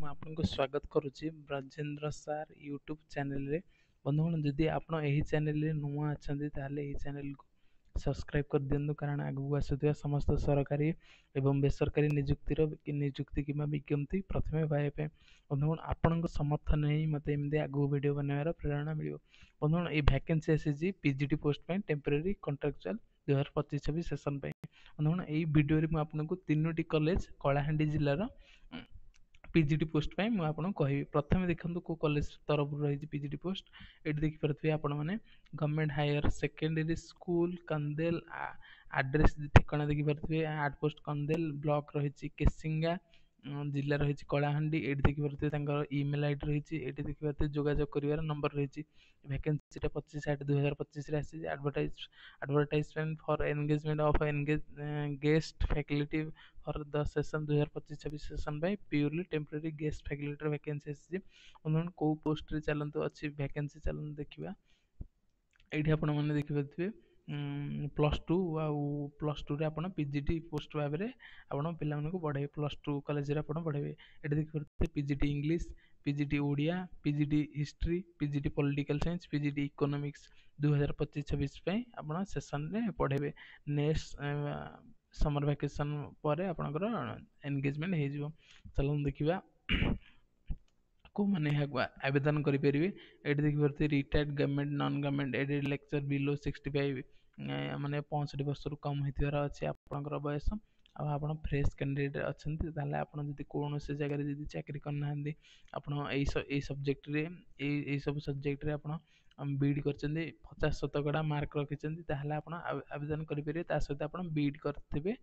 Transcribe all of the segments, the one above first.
ମୁଁ ଆପଣଙ୍କୁ ସ୍ୱାଗତ କରୁଛି ବ୍ରଜେନ୍ଦ୍ର ସାର୍ ୟୁଟ୍ୟୁବ୍ ଚ୍ୟାନେଲରେ। ବନ୍ଧୁଗଣ, ଯଦି ଆପଣ ଏହି ଚ୍ୟାନେଲରେ ନୂଆ ଅଛନ୍ତି ତାହେଲେ ଏହି ଚ୍ୟାନେଲକୁ ସବସ୍କ୍ରାଇବ୍ କରିଦିଅନ୍ତୁ, କାରଣ ଆଗକୁ ଆସୁଥିବା ସମସ୍ତ ସରକାରୀ ଏବଂ ବେସରକାରୀ ନିଯୁକ୍ତି କିମ୍ବା ବିଜ୍ଞପ୍ତି ପ୍ରଥମେ ପାଇବା ପାଇଁ ବନ୍ଧୁଗଣ ଆପଣଙ୍କ ସମର୍ଥନ ହିଁ ମୋତେ ଏମିତି ଆଗକୁ ଭିଡ଼ିଓ ବନାଇବାର ପ୍ରେରଣା ମିଳିବ। ବନ୍ଧୁଗଣ, ଏହି ଭ୍ୟାକେନ୍ସି ଆସିଛି ପିଜିଟି ପୋଷ୍ଟ ପାଇଁ, ଟେମ୍ପୋରାରୀ କଣ୍ଟ୍ରାକ୍ଚୁଆଲ 2025-26 ସେସନ୍ ପାଇଁ। ବନ୍ଧୁଗଣ, ଏହି ଭିଡ଼ିଓରେ ମୁଁ ଆପଣଙ୍କୁ 3ଟି କଲେଜ କଳାହାଣ୍ଡି ଜିଲ୍ଲାର ପିଜିଟି ପୋଷ୍ଟ ପାଇଁ ମୁଁ ଆପଣଙ୍କୁ କହିବି। ପ୍ରଥମେ ଦେଖନ୍ତୁ କେଉଁ କଲେଜ ତରଫରୁ ରହିଛି ପିଜିଟି ପୋଷ୍ଟ। ଏଠି ଦେଖିପାରୁଥିବେ ଆପଣମାନେ government higher secondary school Kandel, address ଠିକଣା ଦେଖିପାରୁଥିବେ। ଆର୍ଟ ପୋଷ୍ଟ କନ୍ଦେଲ, ବ୍ଲକ ରହିଛି କେସିଙ୍ଗା, ଜିଲ୍ଲା ରହିଛି କଳାହାଣ୍ଡି। ଏଠି ଦେଖିପାରୁଥିବେ ତାଙ୍କର ଇମେଲ୍ ଆଇଡି ରହିଛି। ଏଠି ଦେଖିପାରୁଥିବେ ଯୋଗାଯୋଗ କରିବାର ନମ୍ବର ରହିଛି। ଭ୍ୟାକେନ୍ସିଟା 25/8/2025ରେ ଆସିଛି। Advertisement for engagement of guest faculty for the session 2025-26 session ପାଇଁ ପ୍ୟୁରଲି ଟେମ୍ପୋରାରୀ ଗେଷ୍ଟ ଫ୍ୟାକଲ୍ଟିର ଭ୍ୟାକେନ୍ସି ଆସିଛି। ବନ୍ଧୁଗଣ, କେଉଁ ପୋଷ୍ଟରେ ଚାଲନ୍ତୁ ଅଛି ଭ୍ୟାକେନ୍ସି, ଚାଲନ୍ତୁ ଦେଖିବା। ଏଇଠି ଆପଣମାନେ ଦେଖିପାରୁଥିବେ +2 ଆଉ +2ରେ ଆପଣ ପିଜିଟି ପୋଷ୍ଟ ଭାବରେ ଆପଣ ପିଲାମାନଙ୍କୁ ପଢ଼ାଇବେ। +2 କଲେଜରେ ଆପଣ ପଢ଼ାଇବେ। ଏଠି ଦେଖିପାରୁଥିବେ PGT English, PGT Odia, PGT history, PGT political science, PGT economics 2025-26 ପାଇଁ ଆପଣ ସେସନରେ ପଢ଼ାଇବେ। ନେକ୍ସଟ ସମର ଭ୍ୟାକେସନ୍ ପରେ ଆପଣଙ୍କର ଏନଗେଜମେଣ୍ଟ ହେଇଯିବ। ଚାଲନ୍ତୁ ଦେଖିବା କେଉଁମାନେ ଏହାକୁ ଆବେଦନ କରିପାରିବେ। ଏଠି ଦେଖିପାରୁଥିବେ retired government non government aided lecture below 65, ମାନେ 65 ବର୍ଷରୁ କମ୍ ହୋଇଥିବାର ଅଛି ଆପଣଙ୍କର ବୟସ। ଆଉ ଆପଣ ଫ୍ରେଶ୍ କ୍ୟାଣ୍ଡିଡେଟ୍ ଅଛନ୍ତି, ତାହେଲେ ଆପଣ ଯଦି କୌଣସି ଜାଗାରେ ଯଦି ଚାକିରି କରିନାହାନ୍ତି, ଆପଣ ଏଇ ସବଜେକ୍ଟରେ ଏଇ ସବୁ ସବଜେକ୍ଟରେ ଆପଣ ବିଇଡ଼ି କରିଛନ୍ତି, 50% ମାର୍କ ରଖିଛନ୍ତି, ତାହେଲେ ଆପଣ ଆବେଦନ କରିପାରିବେ। ତା ସହିତ ଆପଣ ବିଇଡ଼ି କରିଥିବେ,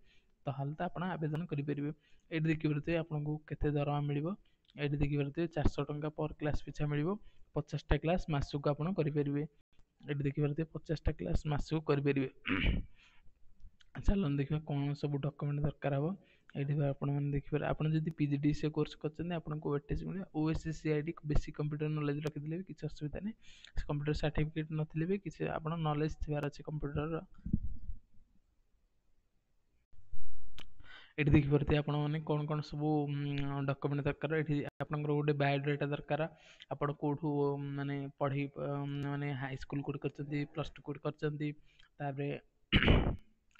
ତାହେଲେ ତ ଆପଣ ଆବେଦନ କରିପାରିବେ। ଏଇଠି ଦେଖିପାରୁଥିବେ ଆପଣଙ୍କୁ କେତେ ଦରମା ମିଳିବ। ଏଇଠି ଦେଖିପାରୁଥିବେ 400 ଟଙ୍କା ପର କ୍ଲାସ୍ ପିଛା ମିଳିବ। 50ଟା କ୍ଲାସ୍ ମାସକୁ ଆପଣ କରିପାରିବେ। ଏଠି ଦେଖିପାରୁଥିବେ 50ଟା କ୍ଲାସ୍ ମାସକୁ କରିପାରିବେ। ଚାଲନ୍ତୁ ଦେଖିବା କ'ଣ ସବୁ ଡକ୍ୟୁମେଣ୍ଟ ଦରକାର ହେବ। ଏଠି ଆପଣମାନେ ଦେଖିପାରିବେ, ଆପଣ ଯଦି PGDCA କୋର୍ସ କରିଛନ୍ତି ଆପଣଙ୍କୁ ୱେଟେଜ୍ ମିଳିବ। OSCID ବେସିକ୍ କମ୍ପ୍ୟୁଟର ନଲେଜ୍ ରଖିଥିଲେ ବି କିଛି ଅସୁବିଧା ନାହିଁ। କମ୍ପ୍ୟୁଟର ସାର୍ଟିଫିକେଟ୍ ନଥିଲେ ବି କିଛି ଆପଣ ନଲେଜ୍ ଥିବାର ଅଛି କମ୍ପ୍ୟୁଟରର। ଏଠି ଦେଖିପାରୁଥିବେ ଆପଣମାନେ କ'ଣ କ'ଣ ସବୁ ଡକ୍ୟୁମେଣ୍ଟ ଦରକାର। ଏଠି ଆପଣଙ୍କର ଗୋଟେ ବାୟୋଡାଟା ଦରକାର। ଆପଣ କେଉଁଠୁ ମାନେ ପଢ଼େଇ ମାନେ ହାଇସ୍କୁଲ କେଉଁଠି କରିଛନ୍ତି, +2 କେଉଁଠି କରିଛନ୍ତି, ତାପରେ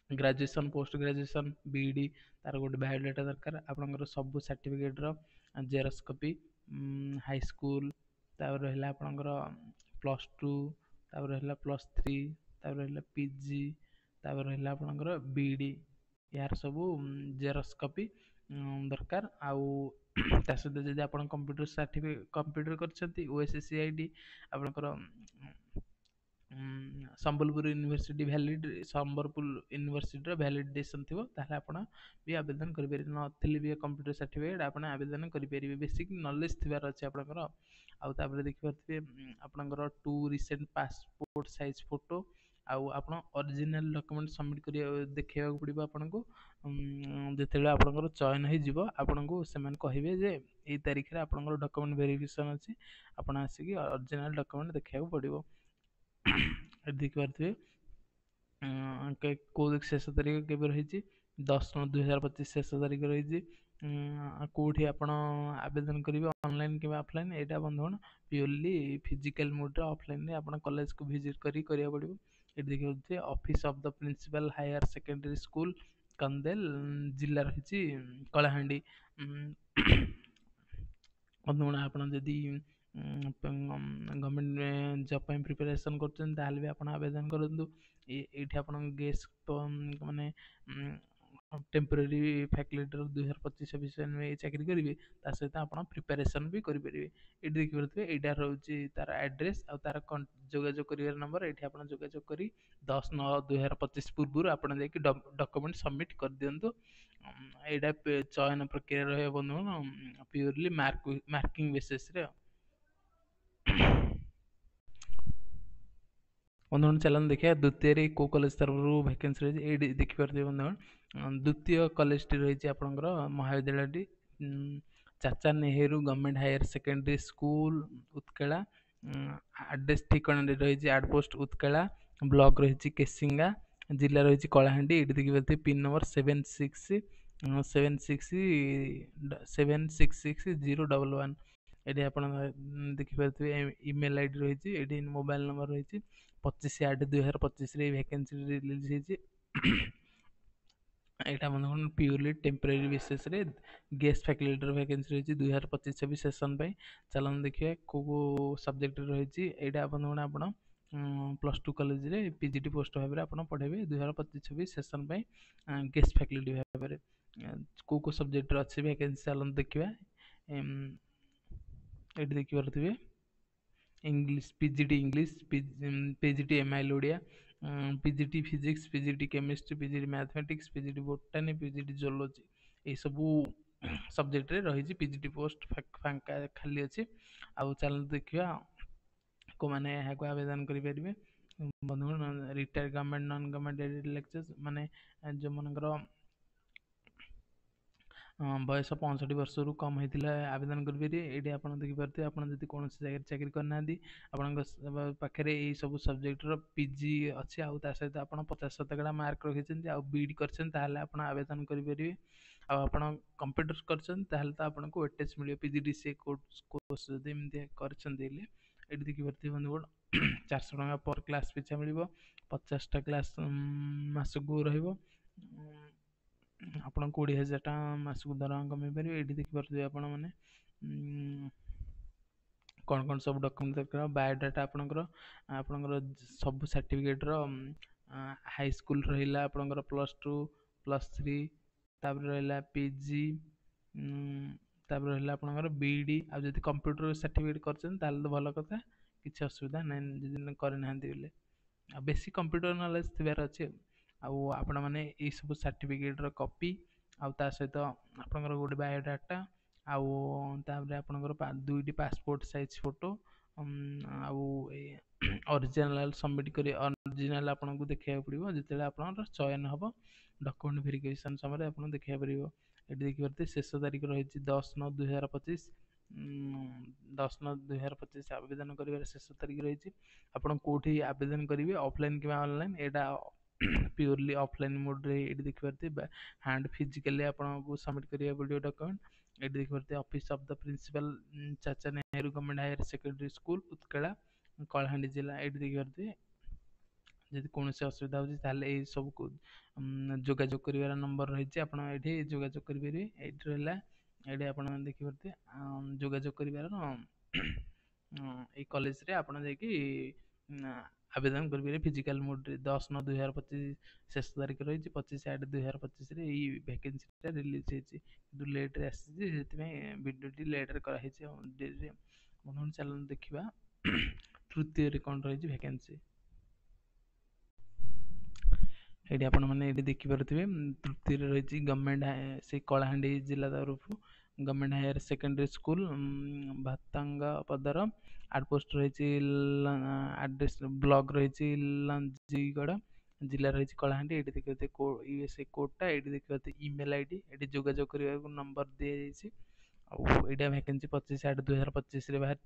ଗ୍ରାଜୁଏସନ୍, ପୋଷ୍ଟ ଗ୍ରାଜୁଏସନ୍, ବିଇଡ଼ି, ତାର ଗୋଟେ ବାୟୋଡାଟା ଦରକାର। ଆପଣଙ୍କର ସବୁ ସାର୍ଟିଫିକେଟ୍ର ଜେରକ୍ସ କପି, ହାଇସ୍କୁଲ, ତାପରେ ରହିଲା ଆପଣଙ୍କର +2, ତାପରେ ରହିଲା +3, ତାପରେ ରହିଲା PG, ତାପରେ ରହିଲା ଆପଣଙ୍କର ବିଇଡ଼ି, ଏହାର ସବୁ ଜେରକ୍ସ କପି ଦରକାର। ଆଉ ତା ସହିତ ଯଦି ଆପଣ କମ୍ପ୍ୟୁଟର କରିଛନ୍ତି, OSCID ଆପଣଙ୍କର ସମ୍ବଲପୁର ୟୁନିଭର୍ସିଟି ସମ୍ବଲପୁର ୟୁନିଭର୍ସିଟିର ଭ୍ୟାଲିଡେସନ୍ ଥିବ, ତାହେଲେ ଆପଣ ବି ଆବେଦନ କରିପାରିବେ। ନଥିଲେ ବି କମ୍ପ୍ୟୁଟର ସାର୍ଟିଫିକେଟ୍ ଆପଣ ଆବେଦନ କରିପାରିବେ। ବେସିକ୍ ନଲେଜ୍ ଥିବାର ଅଛି ଆପଣଙ୍କର। ଆଉ ତାପରେ ଦେଖିପାରୁଥିବେ ଆପଣଙ୍କର 2 ରିସେଣ୍ଟ ପାସପୋର୍ଟ ସାଇଜ୍ ଫଟୋ, ଆଉ ଆପଣ ଅରିଜିନାଲ୍ ଡକ୍ୟୁମେଣ୍ଟ ସବମିଟ୍ ଦେଖେଇବାକୁ ପଡ଼ିବ ଆପଣଙ୍କୁ। ଯେତେବେଳେ ଆପଣଙ୍କର ଚୟନ ହେଇଯିବ, ଆପଣଙ୍କୁ ସେମାନେ କହିବେ ଯେ ଏଇ ତାରିଖରେ ଆପଣଙ୍କର ଡକ୍ୟୁମେଣ୍ଟ ଭେରିଫିକେସନ୍ ଅଛି, ଆପଣ ଆସିକି ଅରିଜିନାଲ୍ ଡକ୍ୟୁମେଣ୍ଟ ଦେଖେଇବାକୁ ପଡ଼ିବ। ଦେଖିପାରୁଥିବେ କେଉଁ ଶେଷ ତାରିଖ କେବେ ରହିଛି, 10/9/2025 ଶେଷ ତାରିଖ ରହିଛି। କେଉଁଠି ଆପଣ ଆବେଦନ କରିବେ, ଅନଲାଇନ୍ କିମ୍ବା ଅଫଲାଇନ୍, ଏଇଟା ବନ୍ଧୁଗଣ ପିଓରଲି ଫିଜିକାଲ୍ ମୋଡ଼୍ରେ ଅଫଲାଇନ୍ରେ ଆପଣ କଲେଜକୁ ଭିଜିଟ୍ କରିବାକୁ ପଡ଼ିବ। ଏଠି ଦେଖିପାରୁଥିବେ office of the principal higher secondary school Kandel, ଜିଲ୍ଲା ରହିଛି କଳାହାଣ୍ଡି। ବନ୍ଧୁଗଣ, ଆପଣ ଯଦି ଗଭର୍ଣ୍ଣମେଣ୍ଟ ଜବ୍ ପାଇଁ ପ୍ରିପାରେସନ୍ କରୁଛନ୍ତି ତାହେଲେ ବି ଆପଣ ଆବେଦନ କରନ୍ତୁ। ଏଇଠି ଆପଣ ଗେଷ୍ଟ ମାନେ ଟେମ୍ପୋରାରୀ ଫ୍ୟାକଲ୍ଟିର 2025-26 ଚାକିରି କରିବେ, ତା ସହିତ ଆପଣ ପ୍ରିପାରେସନ୍ ବି କରିପାରିବେ। ଏଇଠି ଦେଖିପାରୁଥିବେ ଏଇଟା ରହୁଛି ତାର ଆଡ୍ରେସ୍ ଆଉ ତାର ଯୋଗାଯୋଗ କରିବାର ନମ୍ବର। ଏଇଠି ଆପଣ ଯୋଗାଯୋଗ କରି 10/9/2025 ପୂର୍ବରୁ ଆପଣ ଯାଇକି ଡକ୍ୟୁମେଣ୍ଟ ସବମିଟ୍ କରିଦିଅନ୍ତୁ। ଏଇଟା ଚୟନ ପ୍ରକ୍ରିୟା ରହିବ ବନ୍ଧୁଗଣ, ପିଓରଲି ମାର୍କିଂ ବେସିସ୍ରେ। ବନ୍ଧୁଗଣ, ଚାଲନ୍ତୁ ଦେଖିବା ଦ୍ୱିତୀୟରେ କେଉଁ କଲେଜ ତରଫରୁ ଭ୍ୟାକେନ୍ସି ରହିଛି। ଏଇଠି ଦେଖିପାରୁଥିବେ ବନ୍ଧୁଗଣ, ଦ୍ୱିତୀୟ କଲେଜଟି ରହିଛି ଆପଣଙ୍କର ମହାବିଦ୍ୟାଳୟଟି Chacha Nehru government higher secondary school Utkala. Address ଠିକଣାରେ ରହିଛି ଆର୍ଟ ପୋଷ୍ଟ ଉତ୍କଳା, ବ୍ଲକ ରହିଛି କେସିଙ୍ଗା, ଜିଲ୍ଲା ରହିଛି କଳାହାଣ୍ଡି। ଏଇଠି ଦେଖିପାରୁଥିବେ ପିନ୍ ନମ୍ବର 76 766011। ଏଠି ଆପଣ ଦେଖିପାରୁଥିବେ ଇମେଲ୍ ଆଇଡି ରହିଛି, ଏଠି ମୋବାଇଲ ନମ୍ବର ରହିଛି। 25/8/2025 ରେ ଭ୍ୟାକେନ୍ସି ରିଲିଜ୍ ହେଇଛି। ଏଇଟା ମାନେ ପିଓରଲି ଟେମ୍ପୋରାରୀ ବେସିସରେ ଗେଷ୍ଟ ଫ୍ୟାକଲ୍ଟିର ଭ୍ୟାକେନ୍ସି ରହିଛି 2025-26 ସେସନ୍ ପାଇଁ। ଚାଲନ୍ତୁ ଦେଖିବା କେଉଁ କେଉଁ ସବଜେକ୍ଟରେ ରହିଛି। ଏଇଟା ଆପଣ ପ୍ଲସ୍ ଟୁ କଲେଜରେ ପିଜିଟି ପୋଷ୍ଟ ଭାବରେ ଆପଣ ପଢ଼େଇବେ 2025-26 ସେସନ୍ ପାଇଁ ଗେଷ୍ଟ ଫ୍ୟାକଲ୍ଟି ଭାବରେ। କେଉଁ କେଉଁ ସବଜେକ୍ଟରେ ଅଛି ଭ୍ୟାକେନ୍ସି ଚାଲନ୍ତୁ ଦେଖିବା। ଏଠି ଦେଖିପାରୁଥିବେ English PGT English, PGT MIL Odia, PGT physics, PGT chemistry, PGT mathematics, PGT बोटानी, PGT zoology, ये सबू सब्जेक्ट रे रही पीजीटी पोस्ट फांका खाली अच्छी। आउ चल देखिए को मैंने यहाँ को आवेदन करेंगे। बंधुगण retired government non government aided lectures माने जो मनकर बयस 65 वर्षरू कम होता आवेदन करेंगे। ये आप देखिए आप कौन जगह चाकरी करना आप पाखे यही सब सब्जेक्टर पीजी अच्छी आउ सहित आप 50% मार्क रखी आउ बीड कर आवेदन करेंगे। आप कंप्यूटर कर वेटेज मिले पीजीडीसीए कोर्स जब एमती कर देखिए बंधुगण 400 टका पर क्लास पिछा मिल 50टा क्लास मासक रही आप 20,000 टका मासक दरमा कमी पारे। ये देखिए आप कौन कौन सब डॉक्यूमेंट दरकार बायोडाटा आपणकर सब सर्टिफिकेट हाई स्कूल रहा आपणकर +2 +3 तापर रहा पीजी तापर रहा आपणकर बीडी आ जदि कंप्यूटर सर्टिफिकेट करछन ताले तो भल कथा किसी असुविधा ना जदि करना बेले आ बेसिक कंप्यूटर नॉलेज थिबार अच्छे। आपण मैंने ये सब सर्टिफिकेट कॉपी आ सहित आपणकर गोटे बायोडाटा आपणकर 2टी passport size photo original submit कर ओरिजिनल आपको देखा पड़ो जिते आप चयन हम डॉक्यूमेंट वेरिफिकेशन समय आप देखा पड़ो। ये देखिए शेष तारीख रही 10/9/2025 10/9/2025 आवेदन कर शेष तारीख रही। आपड़ कौटी आवेदन करेंगे ऑफलाइन कि ऑनलाइन एटा प्योरली ऑफलाइन मोड रे ये देखिए हैंड फिजिकली आपको सबमिट करिया पड़ो डॉक्यूमेंट। ये देखिए office of the principal Chacha Nehru government higher secondary school Utkala Kalahandi जिला। ये देखिए जब कौन असुविधा हो सब जोगाजोग कर नंबर रही आप जोगाजोग करेंगे। ये आप देखिए जोगाजोग कर कॉलेज रे आप आवेदन करेंगे फिजिकल मोड रे 10/9/2025 शेष तारीख रही 25/8/2025 वैकेंसी रिलीज होती लेट्रे आसी भिडियोटी लेट्रे कराई। चलो देखा तृतीय कौन रही वैकेंसी। ये आपण मैंने देखिपे तृतीय रही गवर्नमेंट से कलाहांडी जिला तरफ गवर्नमेंट हायर सेकेंडरी स्कूल भातांगा पदर आउटपोस्ट रही एड्रेस ब्लॉक रही लंजीगड़ जिला रही कलाहांडी। ये देखिए यूएसए कोडटा ये देखिए ईमेल आईडी ये जोगाजोग करने नंबर दी जाइए। वैकेंसी 25/8/2025 बाहर।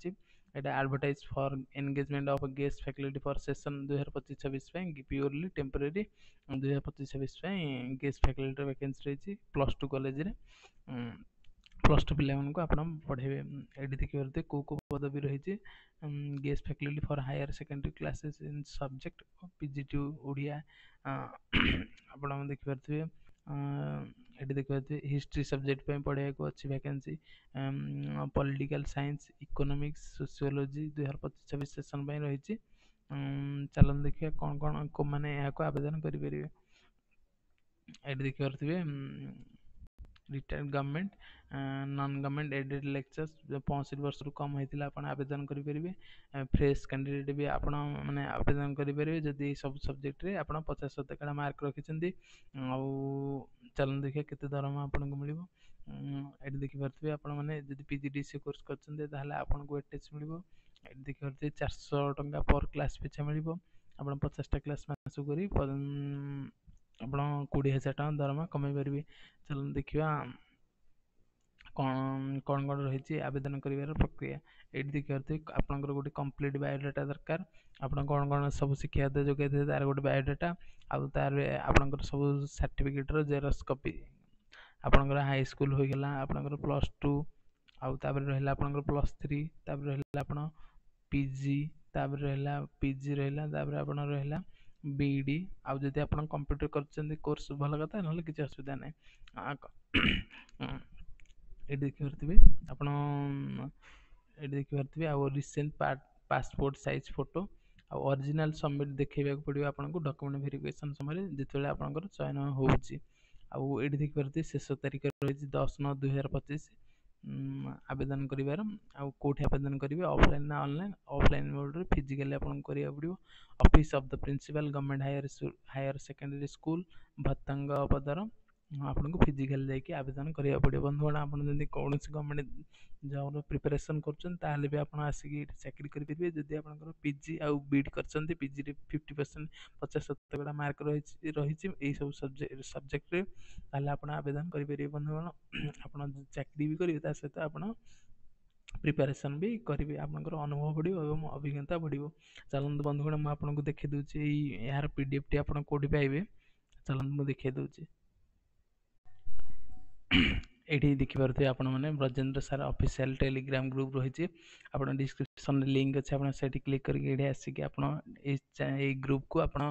एटा advertise for engagement of guest faculty for session 2025-26 purely temporary 2025-26 guest faculty vacancy रही +2 कॉलेज रे +2 पिला मानक आप पढ़ेबे। ये देखिए कौ कौ पदवी रही guest faculty for higher secondary classes in subject PGT Odia आप देखिए। ये देखिए हिस्ट्री सब्जेक्ट पे पढ़ाई को अच्छी vacancy political science economics sociology 2025-26 session पे रही। चलो देखिए कौन कौन को मैंने यहाँ को आवेदन करेंगे। ये देखिए retired government non government aided lectures 65 वर्ष कम होता आप आवेदन करेंगे। फ्रेश कैंडिडेट भी आप मैंने आवेदन करेंगे जदि सब सब्जेक्ट रे आप 50% मार्क रखिंट। चलो देखिए केते दरमा आपको मिल। ये देखिए आप पीजीडीसी कोर्स करको वेटेज मिल। देखिए 400 टका पर क्लास पिछा मिल आप 50टा क्लास मास कर आप 20,000 टका दरमा कमाई पारे। चलो देखा कौन कौन कौन रही आवेदन कर प्रक्रिया। ये देखिए आपंकर गोटे कंप्लीट बायोडाटा दरकार आप कौन कौन सब शिक्षा जोगे तार गोटे बायोडाटा आर आपंकर सब सर्टिफिकेटर जेरक्स कॉपी ଆପଣଙ୍କର ହାଇ ସ୍କୁଲ ହୋଇଗଲା, ଆପଣଙ୍କର +2, ଆଉ ତାପରେ ରହିଲା ଆପଣଙ୍କର +3, ତାପରେ ରହିଲା ଆପଣ ପିଜି, ତାପରେ ରହିଲା ପିଜି ରହିଲା, ତାପରେ ଆପଣ ରହିଲା ବିଇଡି। ଆଉ ଯଦି ଆପଣ କମ୍ପ୍ୟୁଟର କରିଛନ୍ତି କୋର୍ସ ଭଲ କଥା, ନହେଲେ କିଛି ଅସୁବିଧା ନାହିଁ। ଏଠି ଦେଖିପାରୁଥିବେ ଆପଣ, ଏଠି ଦେଖିପାରୁଥିବେ ଆଉ ରିସେଣ୍ଟ ପାସପୋର୍ଟ ସାଇଜ ଫଟୋ ଆଉ ଅରିଜିନାଲ ସବମିଟ୍ ଦେଖେଇବାକୁ ପଡ଼ିବ ଆପଣଙ୍କୁ ଡକ୍ୟୁମେଣ୍ଟ ଭେରିଫିକେସନ୍ ସମୟରେ ଯେତେବେଳେ ଆପଣଙ୍କର ଚୟନ ହେଉଛି। ଆଉ ଏଠି ଦେଖିପାରୁଥିବେ ଶେଷ ତାରିଖ ରହିଛି 10/9/2025 ଆବେଦନ କରିବାର। ଆଉ କେଉଁଠି ଆବେଦନ କରିବେ, ଅଫଲାଇନ୍ ନା ଅନଲାଇନ୍? ଅଫଲାଇନ୍ ମୋଡ଼ରେ ଫିଜିକାଲି ଆପଣଙ୍କୁ କରିବାକୁ ପଡ଼ିବ। Office of the principal government higher secondary school Bhattang ପଦର ଆପଣଙ୍କୁ ଫିଜିକାଲି ଯାଇକି ଆବେଦନ କରିବାକୁ ପଡ଼ିବ। ବନ୍ଧୁଗଣ, ଆପଣ ଯଦି କୌଣସି ଗଭର୍ଣ୍ଣମେଣ୍ଟ ଜବ୍ର ପ୍ରିପାରେସନ୍ କରୁଛନ୍ତି ତାହେଲେ ବି ଆପଣ ଆସିକି ଏଠି ଚାକିରି କରିପାରିବେ। ଯଦି ଆପଣଙ୍କର ପିଜି ଆଉ ବିଇଡ଼ି କରିଛନ୍ତି, ପିଜିରେ 50% 50% ମାର୍କ ରହିଛି ଏଇସବୁ ସବଜେକ୍ଟରେ, ତାହେଲେ ଆପଣ ଆବେଦନ କରିପାରିବେ। ବନ୍ଧୁଗଣ, ଆପଣ ଚାକିରି ବି କରିବେ, ତା ସହିତ ଆପଣ ପ୍ରିପାରେସନ୍ ବି କରିବେ, ଆପଣଙ୍କର ଅନୁଭବ ବଢ଼ିବ ଏବଂ ଅଭିଜ୍ଞତା ବଢ଼ିବ। ଚାଲନ୍ତୁ ବନ୍ଧୁଗଣ, ମୁଁ ଆପଣଙ୍କୁ ଦେଖାଇ ଦେଉଛି ଏହାର PDFଟି ଆପଣ କେଉଁଠି ପାଇବେ। ଚାଲନ୍ତୁ ମୁଁ ଦେଖାଇ ଦେଉଛି। ଏଠି ଦେଖିପାରୁଥିବେ ଆପଣମାନେ Brajendra sir official Telegram group ରହିଛି। ଆପଣ ଡିସ୍କ୍ରିପ୍ସନରେ ଲିଙ୍କ ଅଛି, ଆପଣ ସେଠି କ୍ଲିକ୍ କରିକି ଏଠି ଆସିକି ଆପଣ ଏଇ ଗ୍ରୁପକୁ ଆପଣ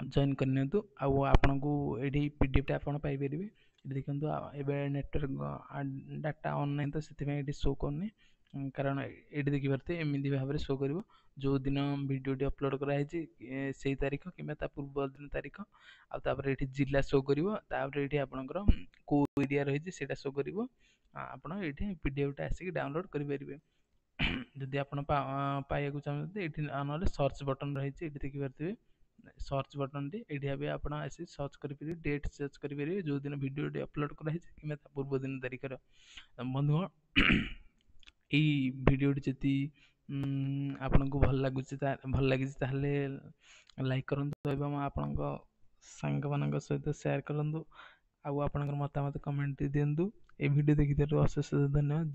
ଜଏନ୍ କରିନିଅନ୍ତୁ। ଆଉ ଆପଣଙ୍କୁ ଏଠି PDFଟା ଆପଣ ପାଇପାରିବେ। ଏଠି ଦେଖନ୍ତୁ ଏବେ ନେଟୱାର୍କ ଡାଟା ଅନ୍ ନାହିଁ, ତ ସେଥିପାଇଁ ଏଠି ଶୋ କରୁନି। କାରଣ ଏଠି ଦେଖିପାରୁଥିବେ ଏମିତି ଭାବରେ ଶୋ କରିବ, ଯେଉଁ ଦିନ ଭିଡ଼ିଓଟି ଅପଲୋଡ଼ କରାହେଇଛି ସେଇ ତାରିଖ କିମ୍ବା ତା ପୂର୍ବ ଦିନ ତାରିଖ। ଆଉ ତାପରେ ଏଠି ଜିଲ୍ଲା ଶୋ କରିବ, ତାପରେ ଏଠି ଆପଣଙ୍କର କେଉଁ ଏରିଆ ରହିଛି ସେଇଟା ଶୋ କରିବ। ଆପଣ ଏଇଠି PDFଟା ଆସିକି ଡାଉନଲୋଡ଼ କରିପାରିବେ। ଯଦି ଆପଣ ପାଇବାକୁ ଚାହୁଁଛନ୍ତି, ଏଇଠି ନହେଲେ ସର୍ଚ୍ଚ ବଟନ୍ ରହିଛି, ଏଇଠି ଦେଖିପାରୁଥିବେ ସର୍ଚ୍ଚ ବଟନ୍ଟି। ଏଇଠି ଏବେ ଆପଣ ଆସି ସର୍ଚ୍ଚ କରିପାରିବେ, ଡେଟ୍ ସର୍ଚ୍ଚ କରିପାରିବେ ଯେଉଁ ଦିନ ଭିଡ଼ିଓଟି ଅପଲୋଡ଼ କରାହେଇଛି କିମ୍ବା ତା ପୂର୍ବ ଦିନ ତାରିଖର। ବନ୍ଧୁଗଣ, ଏଇ ଭିଡ଼ିଓଟି ଯଦି ଆପଣଙ୍କୁ ଭଲ ଲାଗିଛି ତାହେଲେ ଲାଇକ୍ କରନ୍ତୁ ଏବଂ ଆପଣଙ୍କ ସାଙ୍ଗମାନଙ୍କ ସହିତ ସେୟାର କରନ୍ତୁ। ଆଉ ଆପଣଙ୍କର ମତାମତ କମେଣ୍ଟ ଦିଅନ୍ତୁ। এই ଭିଡ଼ିଓ ଦେଖିଥିବାରୁ ଅଶେଷ ଧନ୍ୟବାଦ।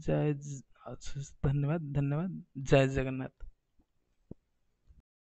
ଧନ୍ୟବାଦ। ଜୟ ଜଗନ୍ନାଥ।